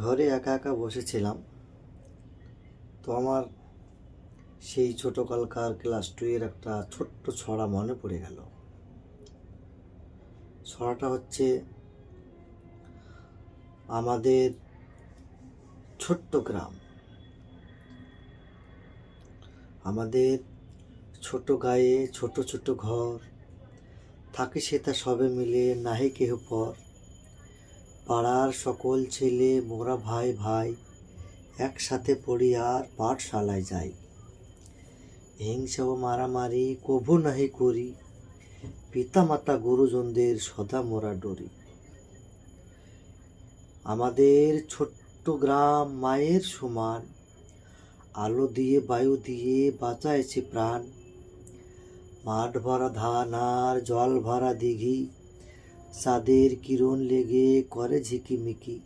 ঘরে একা একা বসেছিলাম, তো আমার সেই ছোটোকালকার ক্লাস 2 এর একটা ছোট্ট ছড়া মনে পড়ে গেল। ছড়াটা হচ্ছে, আমাদের ছোট্ট গ্রাম, আমাদের ছোট গায়ে ছোট ছোট ঘর, থাকে সেটা সবে মিলে নাহি কেহ পর। পাড়ার সকল ছেলে মোরা ভাই ভাই, একসাথে পড়ি আর পাঠশালায় যাই। হিংসা ও মারামারি কভু নাহি করি, পিতামাতা গুরুজনদের সদা মোরা ডরি। আমাদের ছোট্ট গ্রাম মায়ের সমান, আলো দিয়ে বায়ু দিয়ে বাঁচাইছে প্রাণ। মাঠ ভরা ধান আর জল ভরা দিঘি, চাঁদের কিরণ লেগে করে ঝিকিমিকি।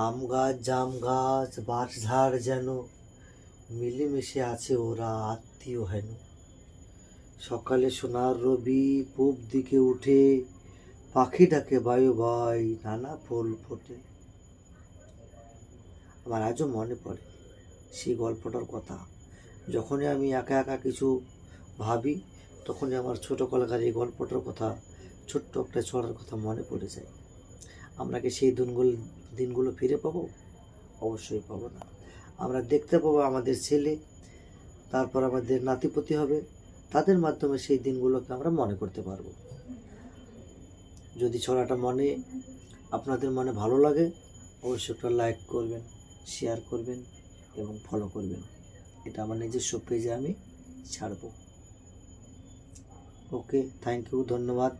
আম গাছ জাম গাছ বাঁশঝাড় যেন মিলেমিশে আছে ওরা আত্মীয় হেন। সকালে সোনার রবি পূব দিকে উঠে, পাখি ডাকে বায়ু বাই নানা ফুল ফোটে। আমার আজও মনে পড়ে সেই গল্পটার কথা। যখনই আমি একা একা কিছু ভাবি, তখনই আমার ছোটোকালকার এই গল্পটার কথা, ছোট্ট একটা ছড়ার কথা মনে পড়ে যায়। আমরা কি সেই দিনগুলো ফিরে পাবো? অবশ্যই পাবো না। আমরা দেখতে পাবো আমাদের ছেলে, তারপর আমাদের নাতিপতি হবে, তাদের মাধ্যমে সেই দিনগুলোকে আমরা মনে করতে পারবো। যদি ছড়াটা আপনাদের মনে ভালো লাগে, অবশ্যই একটা লাইক করবেন, শেয়ার করবেন এবং ফলো করবেন। এটা আমার নিজস্ব পেজে আমি ছাড়বো। ওকে, থ্যাংক ইউ, ধন্যবাদ।